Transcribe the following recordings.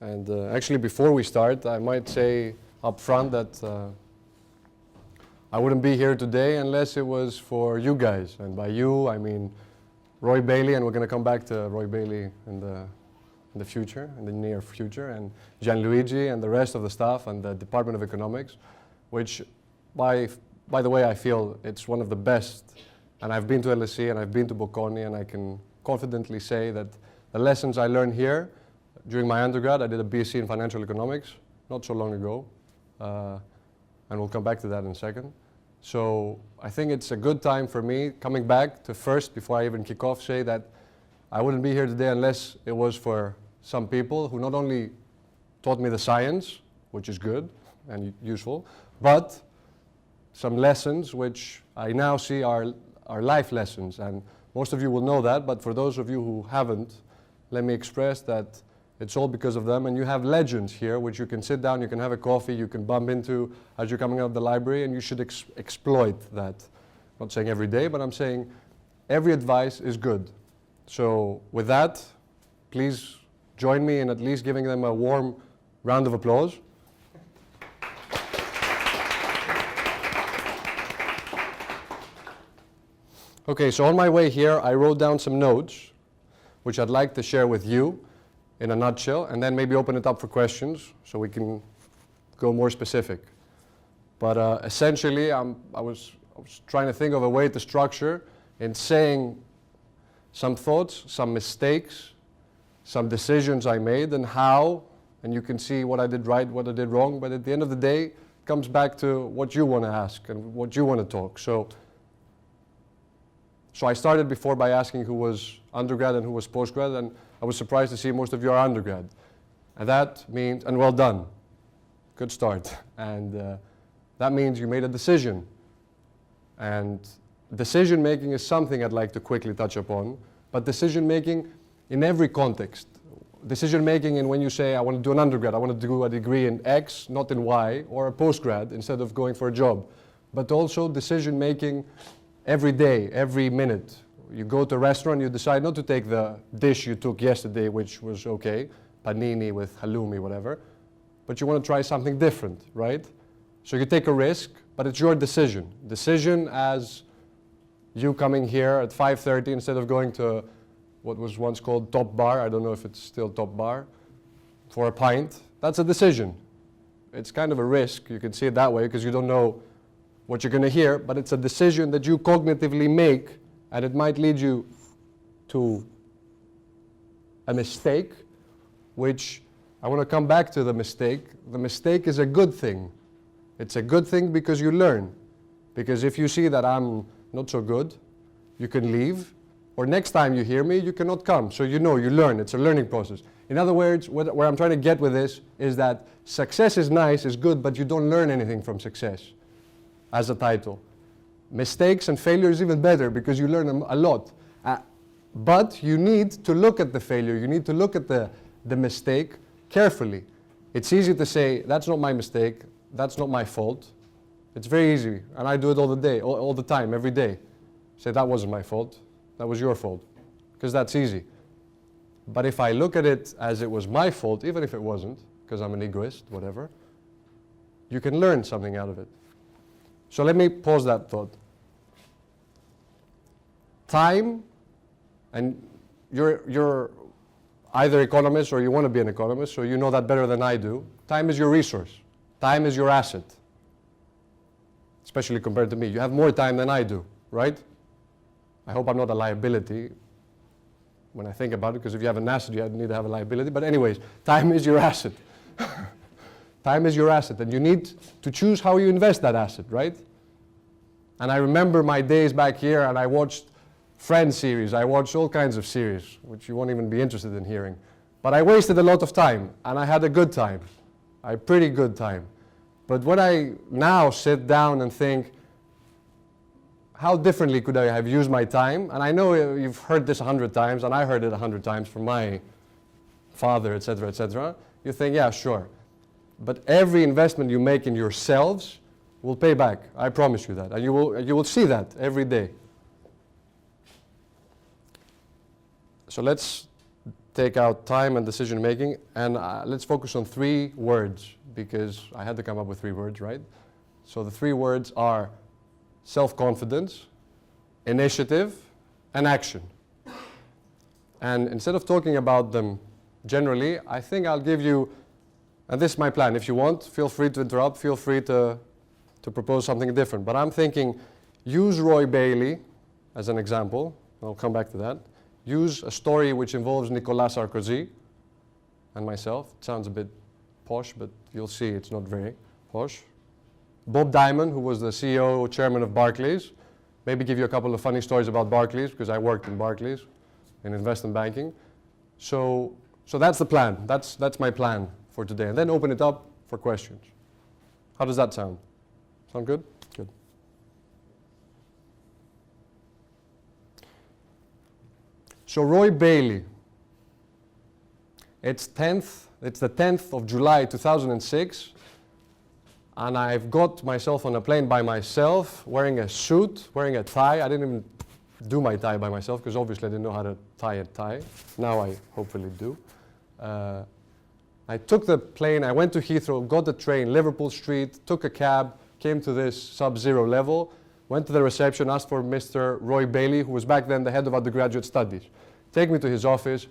And actually, before we start, I might say up front that I wouldn't be here today unless it was for you guys. And by you, I mean Roy Bailey, and we're going to come back to Roy Bailey in the future, in the near future, and Gianluigi and the rest of the staff and the Department of Economics, which, by the way, I feel it's one of the best. And I've been to LSE and I've been to Bocconi, and I can confidently say that the lessons I learned here during my undergrad, I did a BSc in Financial Economics not so long ago, and we'll come back to that in a second. So I think it's a good time for me, coming back to first, before I even kick off, say that I wouldn't be here today unless it was for some people who not only taught me the science, which is good and useful, but some lessons which I now see are life lessons. And most of you will know that, but for those of you who haven't, let me express that it's all because of them. And you have legends here, which you can sit down, you can have a coffee, you can bump into as you're coming out of the library, and you should exploit that. I'm not saying every day, but I'm saying every advice is good. So with that, please join me in at least giving them a warm round of applause. Okay, so on my way here, I wrote down some notes, which I'd like to share with you in a nutshell, and then maybe open it up for questions so we can go more specific. But essentially, I was trying to think of a way to structure in saying some thoughts, some mistakes, some decisions I made, and how, and you can see what I did right, what I did wrong, but at the end of the day, it comes back to what you want to ask and what you want to talk. So I started before by asking who was undergrad and who was postgrad, and I was surprised to see most of you are undergrad. And that means, and well done, good start. And that means you made a decision. And decision making is something I'd like to quickly touch upon, but decision making in every context. Decision making in when you say, I want to do an undergrad, I want to do a degree in X, not in Y, or a postgrad instead of going for a job. But also decision making every day, every minute. You go to a restaurant, you decide not to take the dish you took yesterday, which was okay, panini with halloumi, whatever, but you want to try something different, right? So you take a risk, but it's your decision. Decision as you coming here at 5:30 instead of going to what was once called Top Bar, I don't know if it's still Top Bar, for a pint. That's a decision. It's kind of a risk, you can see it that way, because you don't know what you're going to hear, but it's a decision that you cognitively make, and it might lead you to a mistake, which I want to come back to the mistake. The mistake is a good thing. It's a good thing because you learn. Because if you see that I'm not so good, you can leave, or next time you hear me, you cannot come. So you know, you learn. It's a learning process. In other words, where I'm trying to get with this is that success is nice, is good, but you don't learn anything from success as a title. Mistakes and failure is even better because you learn a lot. But you need to look at the failure, you need to look at the mistake carefully. It's easy to say, that's not my mistake, that's not my fault. It's very easy, and I do it all the day, all the time, every day. Say, that wasn't my fault, that was your fault, because that's easy. But if I look at it as it was my fault, even if it wasn't, because I'm an egoist, whatever, you can learn something out of it. So let me pause that thought. Time, and you're either economist or you want to be an economist, so you know that better than I do. Time is your resource. Time is your asset, especially compared to me. You have more time than I do, right? I hope I'm not a liability when I think about it, because if you have an asset, you need to have a liability. But anyways, time is your asset. Time is your asset, and you need to choose how you invest that asset, right? And I remember my days back here, and I watched Friends series, I watched all kinds of series, which you won't even be interested in hearing. But I wasted a lot of time, and I had a good time, a pretty good time. But when I now sit down and think, how differently could I have used my time? And I know you've heard this 100 times, and I heard it 100 times from my father, etc., etc. You think, yeah, sure. But every investment you make in yourselves will pay back. I promise you that. And you will see that every day. So let's take out time and decision making, and let's focus on 3 words, because I had to come up with 3 words, right? So the 3 words are self-confidence, initiative, and action. And instead of talking about them generally, I think I'll give you, and this is my plan. If you want, feel free to interrupt, feel free to propose something different. But I'm thinking, use Roy Bailey as an example. I'll come back to that. Use a story which involves Nicolas Sarkozy and myself. It sounds a bit posh, but you'll see it's not very posh. Bob Diamond, who was the CEO, chairman of Barclays. Maybe give you a couple of funny stories about Barclays, because I worked in Barclays in investment banking. So that's the plan. That's my plan for today. And then open it up for questions. How does that sound? Sound good? Good. So Roy Bailey. It's the 10th of July 2006. And I've got myself on a plane by myself, wearing a suit, wearing a tie. I didn't even do my tie by myself, because obviously I didn't know how to tie a tie. Now I hopefully do. I took the plane, I went to Heathrow, got the train, Liverpool Street, took a cab, came to this sub-zero level, went to the reception, asked for Mr. Roy Bailey, who was back then the head of undergraduate studies. Take me to his office,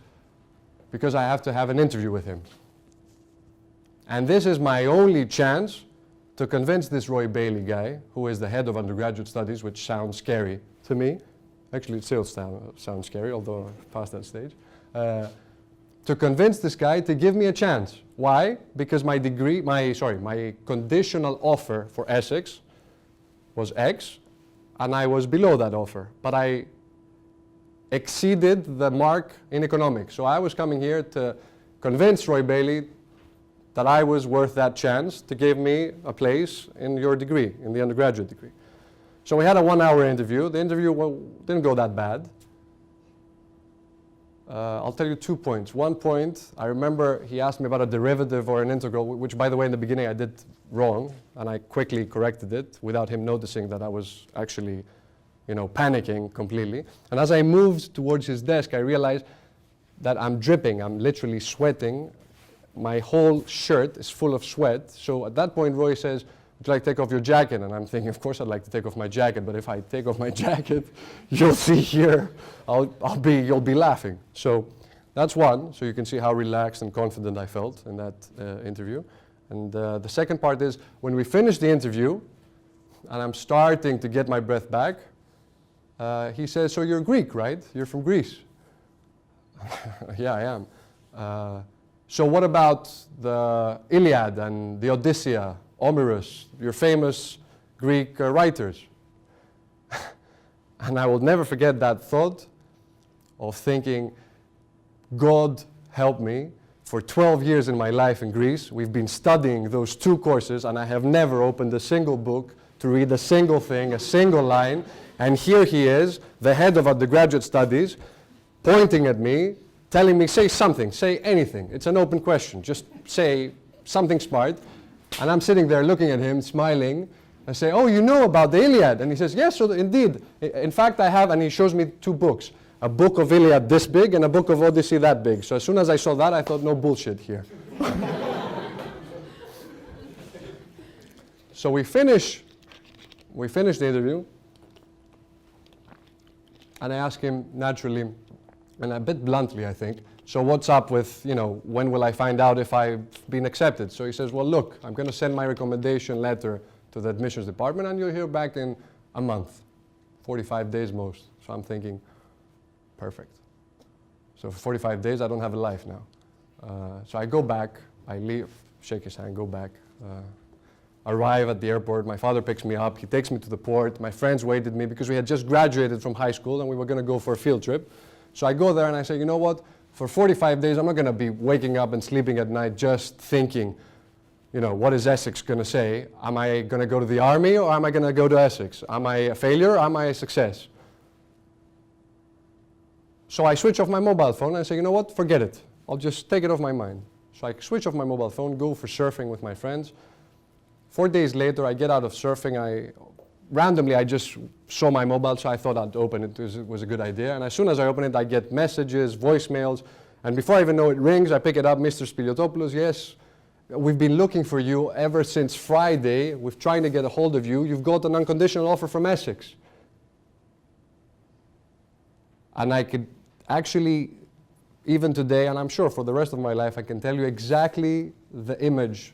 because I have to have an interview with him. And this is my only chance to convince this Roy Bailey guy, who is the head of undergraduate studies, which sounds scary to me. Actually, it still sounds scary, although I've passed that stage. To convince this guy to give me a chance. Why? Because my conditional offer for Essex was X, and I was below that offer. But I exceeded the mark in economics. So I was coming here to convince Roy Bailey that I was worth that chance to give me a place in your degree, in the undergraduate degree. So we had a 1-hour interview. The interview didn't go that bad. I'll tell you 2 points. 1 point, I remember he asked me about a derivative or an integral, which by the way in the beginning I did wrong, and I quickly corrected it without him noticing that I was actually, panicking completely. And as I moved towards his desk, I realized that I'm dripping, I'm literally sweating. My whole shirt is full of sweat. So at that point, Roy says, would you like to take off your jacket? And I'm thinking, of course I'd like to take off my jacket, but if I take off my jacket, you'll see here, you'll be laughing. So that's one, so you can see how relaxed and confident I felt in that interview. And the second part is, when we finished the interview, and I'm starting to get my breath back, he says, so you're Greek, right? You're from Greece. Yeah, I am. So what about the Iliad and the Odyssey, Homerus, your famous Greek writers? And I will never forget that thought of thinking, God help me, for 12 years in my life in Greece, we've been studying those 2 courses, and I have never opened a single book to read a single thing, a single line, and here he is, the head of undergraduate studies, pointing at me, telling me, say something, say anything. It's an open question. Just say something smart. And I'm sitting there looking at him, smiling. I say, oh, you know about the Iliad? And he says, yes, so indeed. In fact, I have, and he shows me 2 books. A book of Iliad this big and a book of Odyssey that big. So as soon as I saw that, I thought, no bullshit here. So we finished the interview. And I asked him naturally, and a bit bluntly, I think, so what's up with, when will I find out if I've been accepted? So he says, well, look, I'm going to send my recommendation letter to the admissions department, and you'll hear back in a month, 45 days most. So I'm thinking, perfect. So for 45 days, I don't have a life now. So I go back, I leave, shake his hand, go back, arrive at the airport. My father picks me up, he takes me to the port. My friends waited me because we had just graduated from high school, and we were going to go for a field trip. So I go there and I say, you know what, for 45 days I'm not going to be waking up and sleeping at night just thinking, what is Essex going to say? Am I going to go to the army or am I going to go to Essex? Am I a failure or am I a success? So I switch off my mobile phone and I say, you know what, forget it. I'll just take it off my mind. So I switch off my mobile phone, go for surfing with my friends. 4 days later I get out of surfing, randomly, I just saw my mobile, so I thought I'd open it. It was a good idea. And as soon as I open it, I get messages, voicemails, And before I even know it rings, I pick it up, Mr. Spiliotopoulos, yes, we've been looking for you ever since Friday. We're trying to get a hold of you. You've got an unconditional offer from Essex. And I could actually, even today, and I'm sure for the rest of my life, I can tell you exactly the image,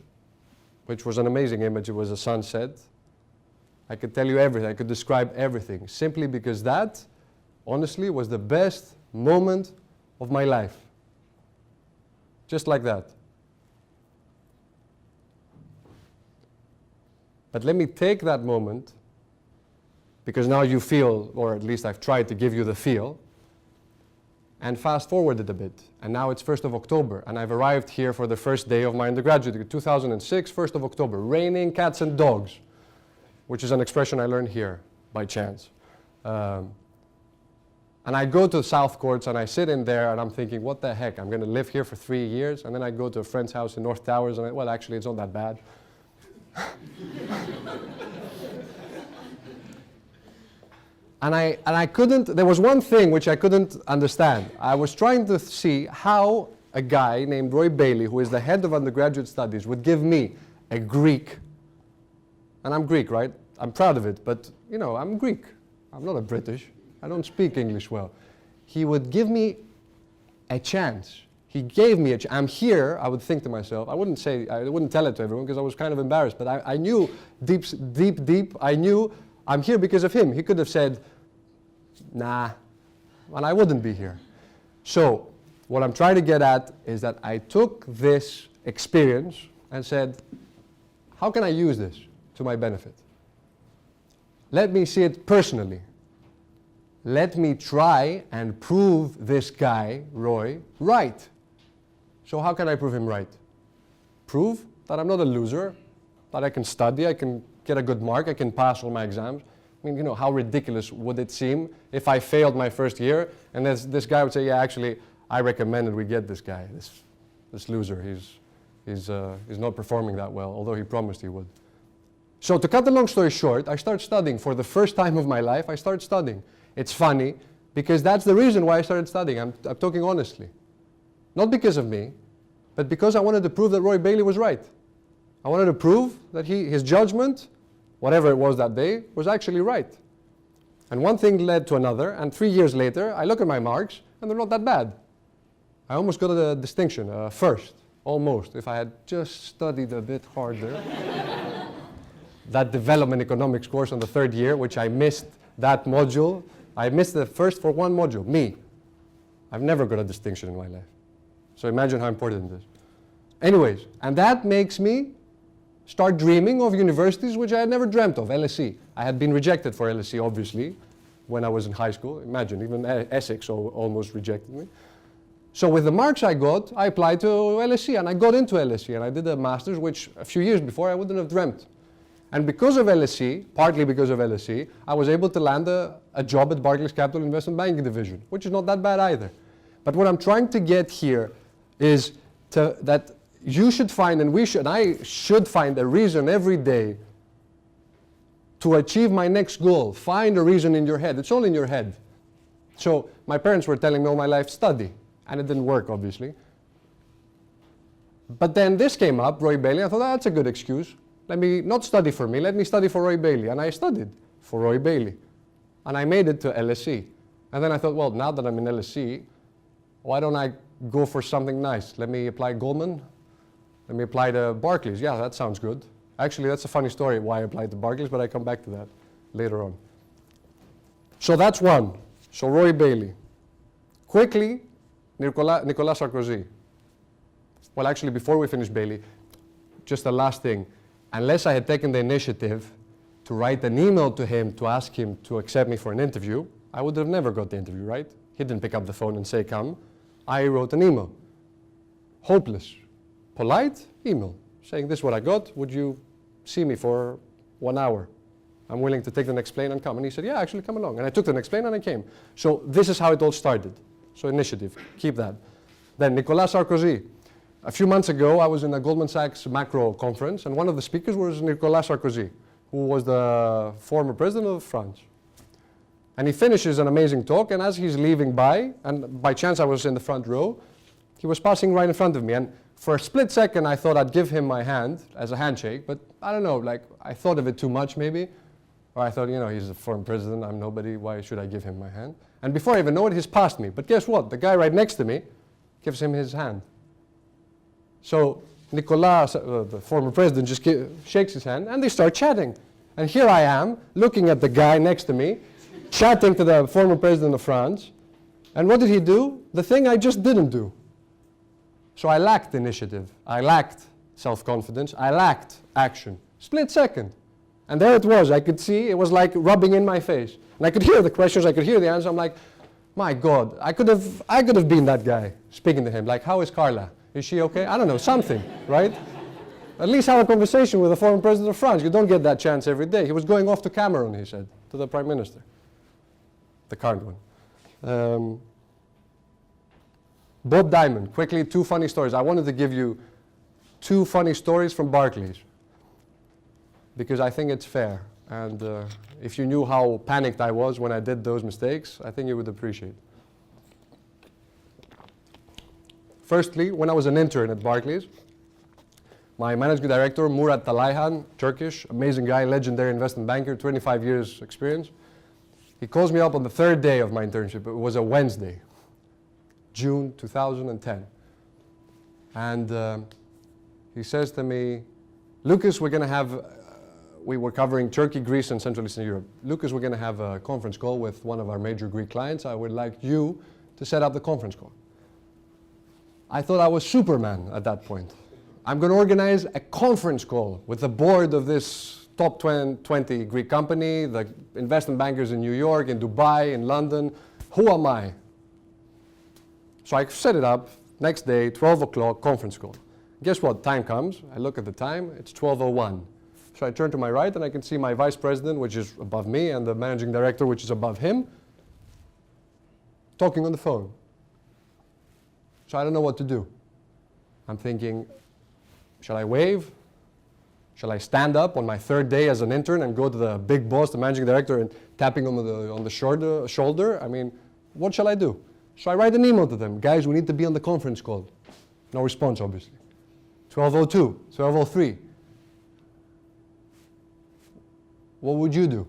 which was an amazing image. It was a sunset. I could tell you everything. I could describe everything, simply because that, honestly, was the best moment of my life. Just like that. But let me take that moment, because now you feel, or at least I've tried to give you the feel, and fast forward it a bit. And now it's 1st of October, and I've arrived here for the first day of my undergraduate degree, 2006, 1st of October, raining cats and dogs, which is an expression I learned here by chance. And I go to the South Courts and I sit in there and I'm thinking, what the heck, I'm going to live here for 3 years, and then I go to a friend's house in North Towers and well, actually, it's not that bad. And I couldn't, there was one thing which I couldn't understand. I was trying to see how a guy named Roy Bailey, who is the head of undergraduate studies, would give me, a Greek, and I'm Greek, right? I'm proud of it, but, you know, I'm Greek. I'm not a British. I don't speak English well. He would give me a chance. He gave me a chance. I'm here, I would think to myself. I wouldn't tell it to everyone because I was kind of embarrassed, but I knew deep, I knew I'm here because of him. He could have said, nah, and I wouldn't be here. So, what I'm trying to get at is that I took this experience and said, how can I use this to my benefit? Let me see it personally. Let me try and prove this guy, Roy, right. So how can I prove him right? Prove that I'm not a loser, that I can study, I can get a good mark, I can pass all my exams. I mean, you know, how ridiculous would it seem if I failed my first year and this guy would say, yeah, actually, I recommended we get this guy, this loser. He's not performing that well, although he promised he would. So to cut the long story short, I started studying. For the first time of my life, I started studying. It's funny, because that's the reason why I started studying. I'm talking honestly. Not because of me, but because I wanted to prove that Roy Bailey was right. I wanted to prove that his judgment, whatever it was that day, was actually right. And one thing led to another, and 3 years later, I look at my marks, and they're not that bad. I almost got a distinction, first, almost, if I had just studied a bit harder. That development economics course on the 3rd year, which I missed that module. I missed the first for one module, me. I've never got a distinction in my life. So imagine how important it is. Anyways, and that makes me start dreaming of universities which I had never dreamt of, LSE. I had been rejected for LSE, obviously, when I was in high school. Imagine, even Essex almost rejected me. So with the marks I got, I applied to LSE, and I got into LSE, and I did a master's, which a few years before I wouldn't have dreamt. And because of LSE, partly because of LSE, I was able to land a job at Barclays Capital Investment Banking Division, which is not that bad either. But what I'm trying to get here is that you should find, and I should find a reason every day to achieve my next goal. Find a reason in your head. It's all in your head. So my parents were telling me all my life, study. And it didn't work, obviously. But then this came up, Roy Bailey. I thought, that's a good excuse. Let me not study for me, let me study for Roy Bailey. And I studied for Roy Bailey. And I made it to LSE. And then I thought, well, now that I'm in LSE, why don't I go for something nice? Let me apply Goldman. Let me apply to Barclays. Yeah, that sounds good. Actually, that's a funny story why I applied to Barclays, but I come back to that later on. So that's one. So Roy Bailey. Quickly, Nicolas Sarkozy. Well, actually, before we finish Bailey, just the last thing. Unless I had taken the initiative to write an email to him to ask him to accept me for an interview, I would have never got the interview, right? He didn't pick up the phone and say, come. I wrote an email. Hopeless. Polite email, saying, this is what I got. Would you see me for 1 hour? I'm willing to take the next plane and come. And he said, yeah, actually, come along. And I took the next plane and I came. So this is how it all started. So initiative, keep that. Then Nicolas Sarkozy. A few months ago, I was in a Goldman Sachs macro conference, and one of the speakers was Nicolas Sarkozy, who was the former president of France. And he finishes an amazing talk, and as he's leaving by, and by chance I was in the front row, He was passing right in front of me, and for a split second I thought I'd give him my hand as a handshake, but I don't know, like I thought of it too much maybe. Or I thought, you know, he's a foreign president, I'm nobody, why should I give him my hand? And before I even know it, he's passed me. But guess what? The guy right next to me gives him his hand. So Nicolas, the former president, just shakes his hand and they start chatting. And here I am, looking at the guy next to me, chatting to the former president of France. And what did he do? The thing I just didn't do. So I lacked initiative. I lacked self-confidence. I lacked action. Split second. And there it was. I could see it was like rubbing in my face. And I could hear the questions. I could hear the answers. I'm like, my God, I could have been that guy speaking to him. Like, how is Carla? Is she okay? I don't know, something, right? At least have a conversation with the former president of France. You don't get that chance every day. He was going off to Cameroon, he said, to the prime minister, the current one. Bob Diamond, quickly, 2 funny stories. I wanted to give you 2 funny stories from Barclays because I think it's fair. And if you knew how panicked I was when I did those mistakes, I think you would appreciate. Firstly, when I was an intern at Barclays, my managing director, Murat Talayhan, Turkish, amazing guy, legendary investment banker, 25 years experience, he calls me up on the 3rd day of my internship. It was a Wednesday, June 2010. And he says to me, Lucas, we're going to have, we were covering Turkey, Greece, and Central Eastern Europe. Lucas, we're going to have a conference call with one of our major Greek clients. I would like you to set up the conference call. I thought I was Superman at that point. I'm going to organize a conference call with the board of this top 20 Greek company, the investment bankers in New York, in Dubai, in London. Who am I? So I set it up, next day, 12 o'clock, conference call. Guess what? Time comes. I look at the time, it's 12:01. So I turn to my right and I can see my vice president, which is above me, and the managing director, which is above him, talking on the phone. So I don't know what to do. I'm thinking, shall I wave? Shall I stand up on my 3rd day as an intern and go to the big boss, the managing director, and tapping him on the shoulder? I mean, what shall I do? So I write an email to them. Guys, we need to be on the conference call. No response, obviously. 12:02, 12:03. What would you do?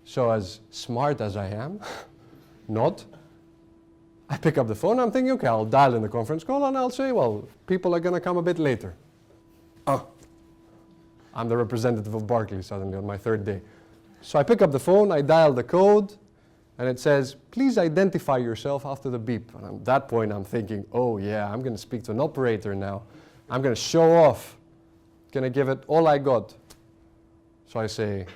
So as smart as I am, not, I pick up the phone. I'm thinking, okay, I'll dial in the conference call and I'll say, well, people are going to come a bit later. Oh, I'm the representative of Barclays suddenly on my 3rd day. So I pick up the phone, I dial the code, and it says, please identify yourself after the beep. And at that point, I'm thinking, oh yeah, I'm going to speak to an operator now. I'm going to show off. Going to give it all I got. So I say,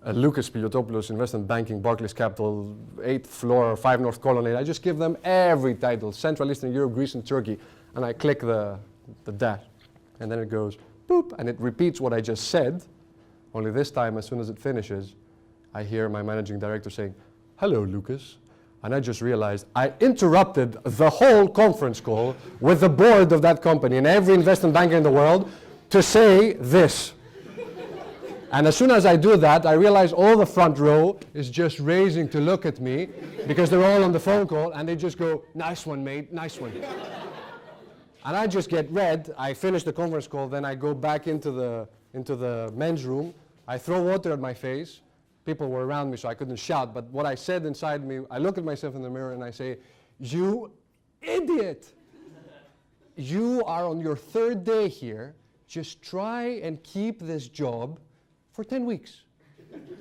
Lucas Piliotopoulos, investment banking, Barclays Capital, 8th floor, 5 North Colonnade. I just give them every title, Central Eastern Europe, Greece, and Turkey. And I click the dash. And then it goes, boop, and it repeats what I just said. Only this time, as soon as it finishes, I hear my managing director saying, hello, Lucas. And I just realized I interrupted the whole conference call with the board of that company and every investment banker in the world to say this. And as soon as I do that, I realize all the front row is just raising to look at me because they're all on the phone call and they just go, nice one, mate, nice one. And I just get red. I finish the conference call, then I go back into the men's room. I throw water at my face. People were around me, so I couldn't shout. But what I said inside me, I look at myself in the mirror and I say, you idiot. You are on your 3rd day here. Just try and keep this job for 10 weeks.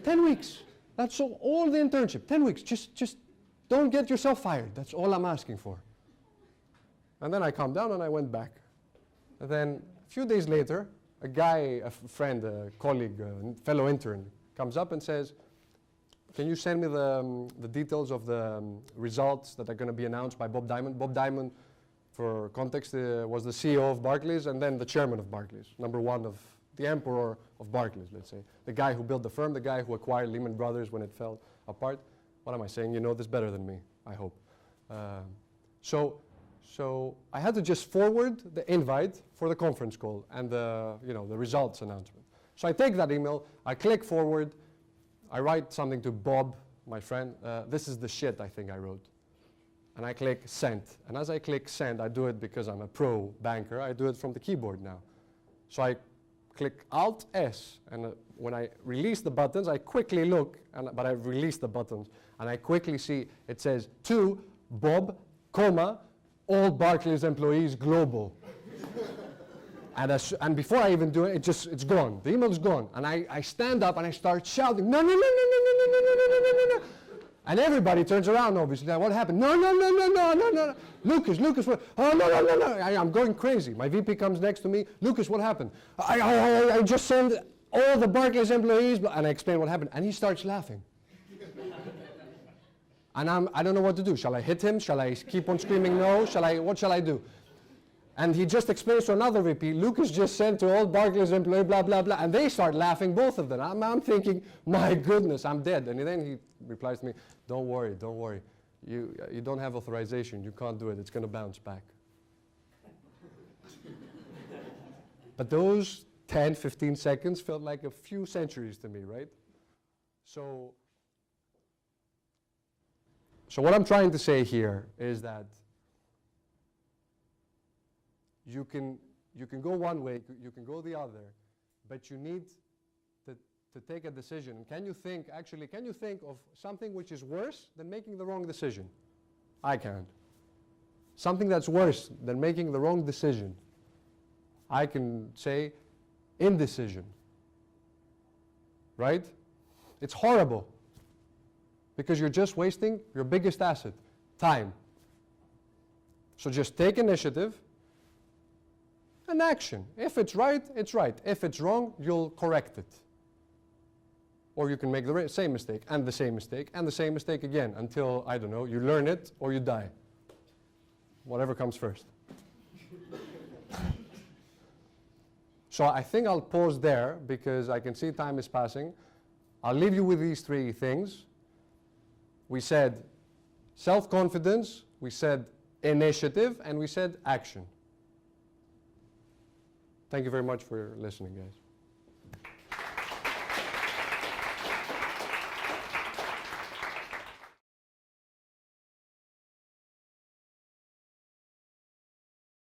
10 weeks. That's all the internship. 10 weeks. Just don't get yourself fired. That's all I'm asking for. And then I calmed down and I went back. And then a few days later, a guy, a friend, a colleague, a fellow intern, comes up and says, can you send me the details of the results that are going to be announced by Bob Diamond? Bob Diamond, for context, was the CEO of Barclays and then the chairman of Barclays, #1 of the emperor of Barclays, let's say. The guy who built the firm, the guy who acquired Lehman Brothers when it fell apart. What am I saying? You know this better than me, I hope. So I had to just forward the invite for the conference call and the results announcement. So I take that email, I click forward, I write something to Bob, my friend. This is the shit I think I wrote. and I click send. And as I click send, I do it because I'm a pro banker, I do it from the keyboard now. So I click Alt S, and when I release the buttons, I quickly look, but I've released the buttons, and I quickly see it says to Bob, comma, all Barclays employees global. And before I even do it, it's gone. The email's gone. And I stand up and I start shouting, no, no, no, no, no, no, no, no, no, no, no, no. And everybody turns around, obviously. Now, what happened? No, no, no, no, no, no, no. Lucas, what? Oh, no, no, no, no. I'm going crazy. My VP comes next to me. Lucas, what happened? I just sent all the Barclays employees, and I explain what happened. And he starts laughing. And I don't know what to do. Shall I hit him? Shall I keep on screaming no? What shall I do? And he just explains to another VP, Lucas just sent to all Barclays employees, blah, blah, blah. And they start laughing, both of them. I'm thinking, my goodness, I'm dead. And then he replies to me, don't worry, don't worry. You don't have authorization. You can't do it. It's going to bounce back. But those 10, 15 seconds felt like a few centuries to me, right? So what I'm trying to say here is that you can go one way, you can go the other, but you need to take a decision. And can you think of something which is worse than making the wrong decision? I can't. Something that's worse than making the wrong decision. I can say indecision. Right? It's horrible. Because you're just wasting your biggest asset, time. So just take initiative and action. If it's right, it's right. If it's wrong, you'll correct it. Or you can make the same mistake, and the same mistake, and the same mistake again, until, I don't know, you learn it or you die. Whatever comes first. So I think I'll pause there, because I can see time is passing. I'll leave you with these three things. We said self-confidence, we said initiative, and we said action. Thank you very much for listening, guys.